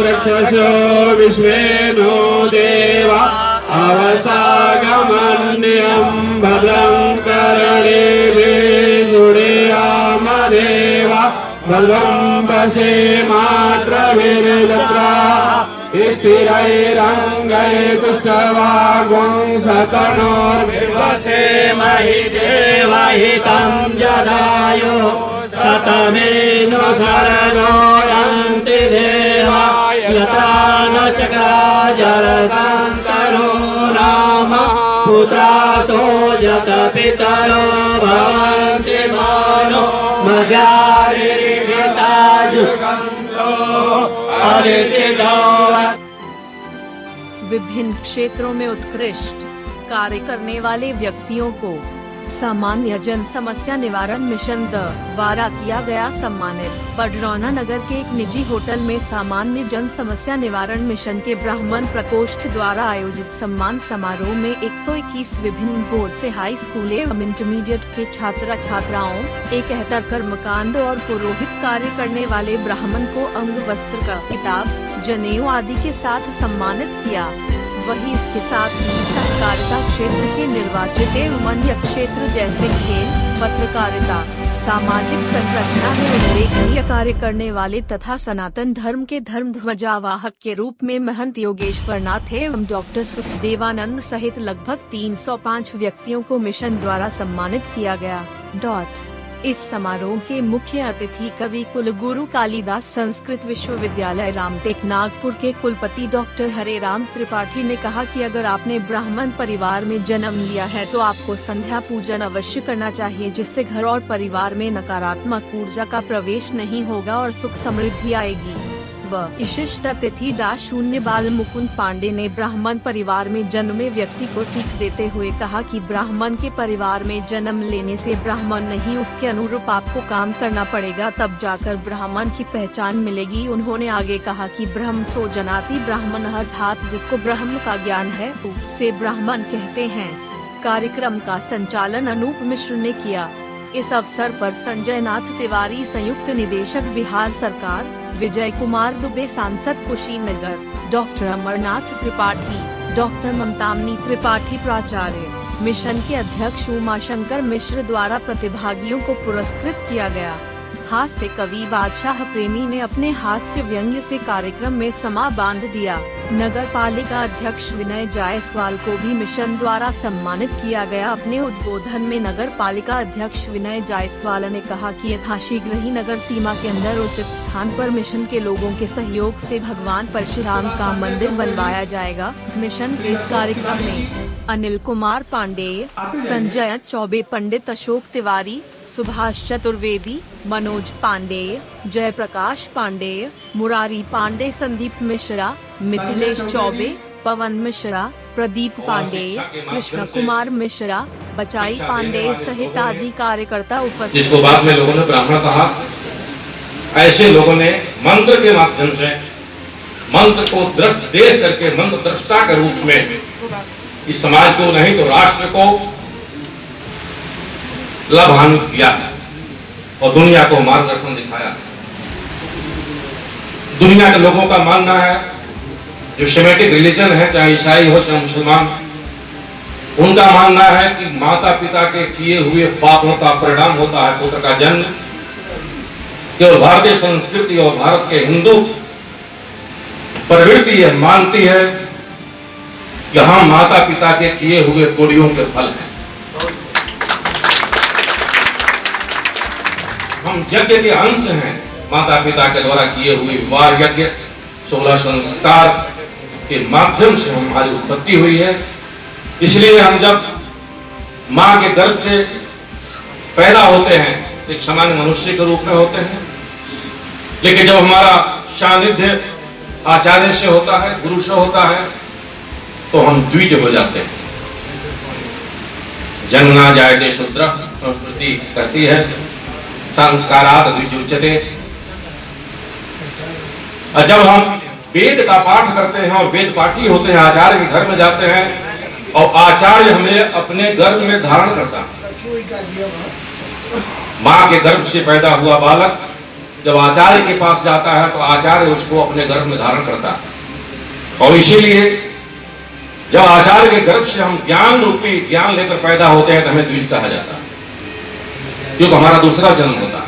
रक्षसो विश्वे नो देवा अवसागमन्यं भद्रं कर्णेभिः सुरेयामदेवा भद्रं पश्येमात्रभिर्यत्रा स्थिरैरङ्गैस्तुष्टवागुंसतनोर्विवसेमहि देवहितं जदायो शतमेनो शरणो यान्ति देवा यथा न चक्राजरसन्तरो नाम पुत्रासो यत पितरो भवन्ति मानो मजारिर्यताजुगन्तो अरितिदो। विभिन्न क्षेत्रों में उत्कृष्ट कार्य करने वाले व्यक्तियों को सामान्य जन समस्या निवारण मिशन द्वारा किया गया सम्मानित। पडरौना नगर के एक निजी होटल में सामान्य जन समस्या निवारण मिशन के ब्राह्मण प्रकोष्ठ द्वारा आयोजित सम्मान समारोह में 121 विभिन्न बोर्ड से हाई स्कूल एवं इंटरमीडिएट के छात्र छात्राओं, 71 कर्मकांड और पुरोहित कार्य करने वाले ब्राह्मण को अंग वस्त्र का किताब, जनेऊ आदि के साथ सम्मानित किया। वहीं इसके साथ ही सहकारिता क्षेत्र के निर्वाचित एवं अन्य क्षेत्र जैसे खेल, पत्रकारिता, सामाजिक संरचना में उल्लेखनीय कार्य करने वाले तथा सनातन धर्म के धर्म ध्वजावाहक के रूप में महंत योगेश्वर नाथ एवं डॉक्टर सुखदेवानंद सहित लगभग 305 व्यक्तियों को मिशन द्वारा सम्मानित किया गया। इस समारोह के मुख्य अतिथि कवि कुलगुरु कालिदास संस्कृत विश्वविद्यालय रामटेक नागपुर के कुलपति डॉक्टर हरेराम त्रिपाठी ने कहा कि अगर आपने ब्राह्मण परिवार में जन्म लिया है तो आपको संध्या पूजन अवश्य करना चाहिए, जिससे घर और परिवार में नकारात्मक ऊर्जा का प्रवेश नहीं होगा और सुख समृद्धि आएगी। विशिष्ट अतिथि शून्य बाल मुकुंद पांडे ने ब्राह्मण परिवार में जन्मे व्यक्ति को सीख देते हुए कहा कि ब्राह्मण के परिवार में जन्म लेने से ब्राह्मण नहीं, उसके अनुरूप आपको काम करना पड़ेगा, तब जाकर ब्राह्मण की पहचान मिलेगी। उन्होंने आगे कहा कि ब्रह्म सो जनाति ब्राह्मण, अर्थात जिसको ब्रह्म का ज्ञान है उसे ब्राह्मण कहते हैं। कार्यक्रम का संचालन अनूप मिश्र ने किया। इस अवसर पर संजय नाथ तिवारी संयुक्त निदेशक बिहार सरकार, विजय कुमार दुबे सांसद कुशीनगर, डॉक्टर अमरनाथ त्रिपाठी, डॉक्टर ममतामनी त्रिपाठी प्राचार्य, मिशन के अध्यक्ष उमाशंकर मिश्र द्वारा प्रतिभागियों को पुरस्कृत किया गया। हास्य कवि बादशाह प्रेमी ने अपने हास्य व्यंग्य से कार्यक्रम में समा बांध दिया। नगर पालिका अध्यक्ष विनय जायसवाल को भी मिशन द्वारा सम्मानित किया गया। अपने उद्बोधन में नगर पालिका अध्यक्ष विनय जायसवाल ने कहा कि यथाशीघ्र ही नगर सीमा के अंदर उचित स्थान पर मिशन के लोगों के सहयोग से भगवान परशुराम का मंदिर बनवाया जाएगा। मिशन के इस कार्यक्रम में अनिल कुमार पांडेय, संजय चौबे, पंडित अशोक तिवारी, सुभाष चतुर्वेदी, मनोज पांडेय, जयप्रकाश पांडेय, मुरारी पांडे, संदीप मिश्रा, मिथिलेश चौबे, पवन मिश्रा, प्रदीप पांडेय, कृष्ण कुमार मिश्रा, बचाई पांडेय सहित आदि कार्यकर्ता उपस्थित। जिसको बाद में लोगों ने ब्राह्मण कहा, ऐसे लोगों ने मंत्र के माध्यम से मंत्र को दृष्ट देख करके मंत्र दृष्टा के रूप में इस समाज को नहीं तो राष्ट्र को लाभान्वित किया है और दुनिया को मार्गदर्शन दिखाया है। दुनिया के लोगों का मानना है, जो सेमेटिक रिलीजन है, चाहे ईसाई हो चाहे मुसलमान, उनका मानना है कि माता पिता के किए हुए पापों का परिणाम होता है पुत्र का जन्म। केवल भारतीय संस्कृति और भारत के हिंदू प्रवृत्ति यह मानती है कि हम माता पिता के किए हुए पुण्यों के फल हैं। हम यज्ञ के अंश हैं, माता पिता के द्वारा किए हुए विवाह यज्ञ, 16 संस्कार के माध्यम से हमारी उत्पत्ति हुई है। इसलिए हम जब माँ के गर्भ से पैदा होते हैं एक सामान्य मनुष्य के रूप में होते हैं, लेकिन जब हमारा सानिध्य आचार्य से होता है, गुरु से होता है, तो हम द्विज हो जाते हैं। जन्मना जायते शूद्रः, संस्कृति कहती है संस्कारात् द्विज उच्यते। और जब हम वेद का पाठ करते हैं और वेद पाठी होते हैं, आचार्य के घर में जाते हैं और आचार्य हमें अपने गर्भ में धारण करता है। माँ के गर्भ से पैदा हुआ बालक जब आचार्य के पास जाता है तो आचार्य उसको अपने गर्भ में धारण करता है। और इसीलिए जब आचार्य के गर्भ से हम ज्ञान रूपी ज्ञान लेकर पैदा होते हैं तो हमें द्विज कहा जाता है, क्योंकि हमारा दूसरा जन्म होता है।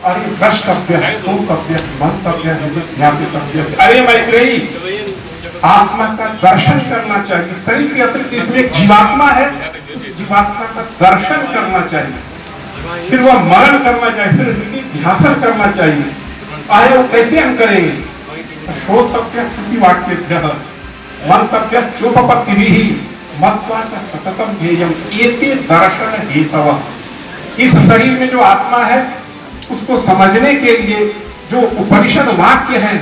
अरे द्रष्टव्य है, सोतव्य, मंतव्य है, ज्ञापितव्य है। अरे मैत्रेयी, आत्मा का दर्शन करना चाहिए। शरीर के अतिरिक्त इसमें एक जीवात्मा है, उस जीवात्मा का दर्शन करना चाहिए, फिर वह मरण करना चाहिए, फिर विधि ध्यासन करना चाहिए। आए वो कैसे हम करेंगे? श्रोतव्य श्रुति वाक्यभ्यः, मंतव्य चोपपत्तिभिः, मत्वा च सततं ध्येयम्, एते दर्शन हेतवः। इस शरीर में जो आत्मा है उसको समझने के लिए जो उपनिषद वाक्य है,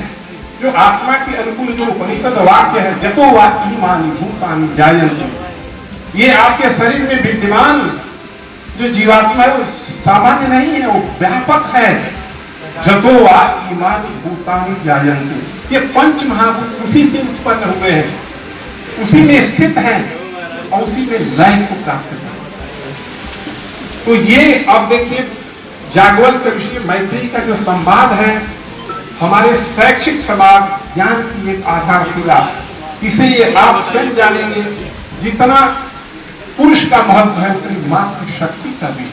जो आत्मा के अनुकूल जो उपनिषद वाक्य है, यतो वाक्य मानी भूतानि जायन्ते, ये आपके शरीर में विद्यमान जो जीवात्मा है वो सामान्य नहीं है, वो व्यापक है। जतो वाक्य मानी भूतानि जायन्ते, ये पंच महाभूत उसी से उत्पन्न हुए हैं, उसी में स्थित हैं और उसी में लय को प्राप्त कर। तो ये अब देखिए जागवल के विषय मैत्री का जो संवाद है, हमारे शैक्षिक समाज ज्ञान की एक आधारशिला। इसे ये आप स्वयं जानेंगे, जितना पुरुष का महत्व है उतनी मातृशक्ति का भी।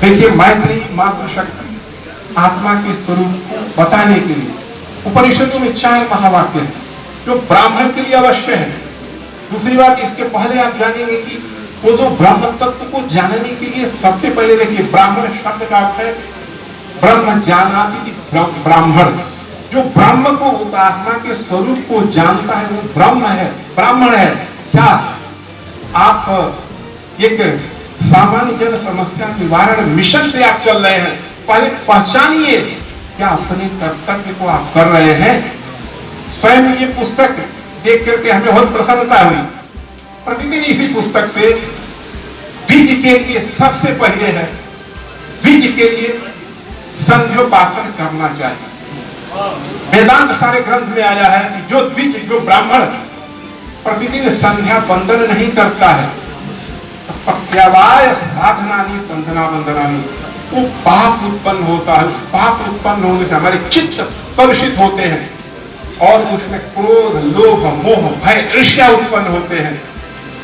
देखिए मैत्री मातृशक्ति आत्मा के स्वरूप को बताने के लिए उपनिषदों में 4 महावाक्य हैं जो ब्राह्मण के लिए अवश्य है। दूसरी बात, इसके पहले आप जानेंगे कि वो जो ब्रह्म तत्व को जानने के लिए सबसे पहले देखिए ब्राह्मण शब्द का अर्थ है ब्रह्म जानाति, ब्राह्मण जो ब्रह्म को, उस आत्मा के स्वरूप को जानता है वो ब्रह्म है, ब्राह्मण है। क्या आप एक सामान्य जन समस्या निवारण मिशन से आप चल रहे हैं, पहले पहचानिए क्या अपने कर्तव्य को आप कर रहे हैं। स्वयं ये पुस्तक देख करके हमें बहुत प्रसन्नता हुई। प्रतिदिन इसी पुस्तक से द्विज के लिए सबसे पहले है, द्विज के लिए संध्योपासन करना चाहिए। वेदांत सारे ग्रंथ में आया है कि जो द्विज, जो ब्राह्मण प्रतिदिन संध्या वंदन नहीं करता है, प्रत्यावाय साधनानि संधना वंदनानि, वो पाप उत्पन्न होता है। उस पाप उत्पन्न होने से हमारे चित्त कलुषित होते हैं और उसमें क्रोध, लोभ, मोह, भय, ईर्ष्या उत्पन्न होते हैं।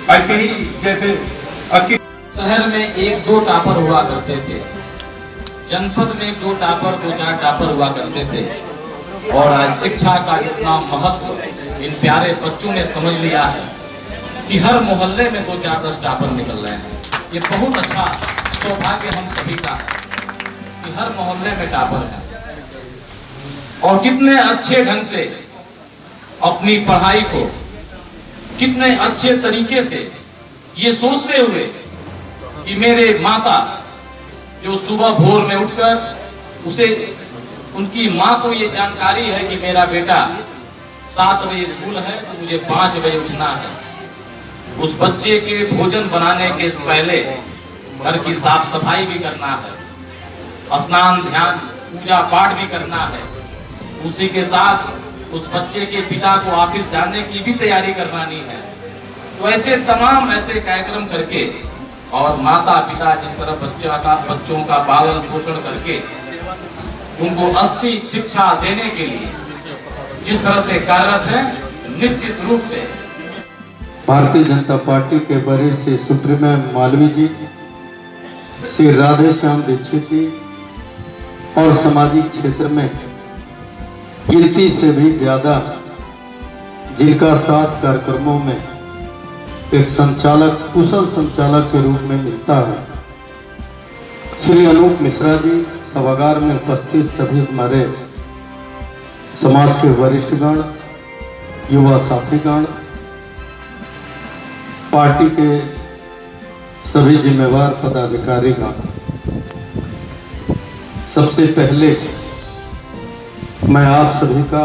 ऐसे ही जैसे शहर में 1-2 टापर हुआ करते थे, जनपद में 1-2 टापर, 2-4 टापर हुआ करते थे, और आज शिक्षा का इतना महत्व इन प्यारे बच्चों ने समझ लिया है कि हर मोहल्ले में 2-4-10 टापर निकल रहे हैं। ये बहुत अच्छा सौभाग्य हम सभी का है कि हर मोहल्ले में टापर है, और कितने अच्छे ढंग से अपनी पढ़ाई को, कितने अच्छे तरीके से ये सोचते हुए कि मेरे माता जो सुबह भोर में उठकर उसे, उनकी माँ को ये जानकारी है कि मेरा बेटा 7 बजे स्कूल है तो मुझे 5 बजे उठना है, उस बच्चे के भोजन बनाने के पहले घर की साफ सफाई भी करना है, स्नान ध्यान पूजा पाठ भी करना है, उसी के साथ उस बच्चे के पिता को ऑफिस जाने की भी तैयारी करवानी है। तो ऐसे तमाम ऐसे कार्यक्रम करके और माता पिता जिस तरह बच्चों का पालन पोषण करके उनको अच्छी शिक्षा देने के लिए जिस तरह से कार्यरत है, निश्चित रूप से भारतीय जनता पार्टी के वरिष्ठ सुप्रीमो मालवीय जी, श्री राधे श्याम दीक्षित जी, और सामाजिक क्षेत्र में गिनती से भी ज्यादा जिनका साथ कार्यक्रमों में एक संचालक, कुशल संचालक के रूप में मिलता है, श्री अनूप मिश्रा जी, सभागार में उपस्थित सभी हमारे समाज के वरिष्ठगण, युवा साथीगण, पार्टी के सभी जिम्मेवार पदाधिकारीगण, सबसे पहले मैं आप सभी का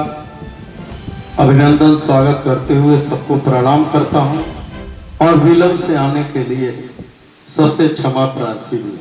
अभिनंदन स्वागत करते हुए सबको प्रणाम करता हूं और विलंब से आने के लिए सबसे क्षमा प्रार्थी भी।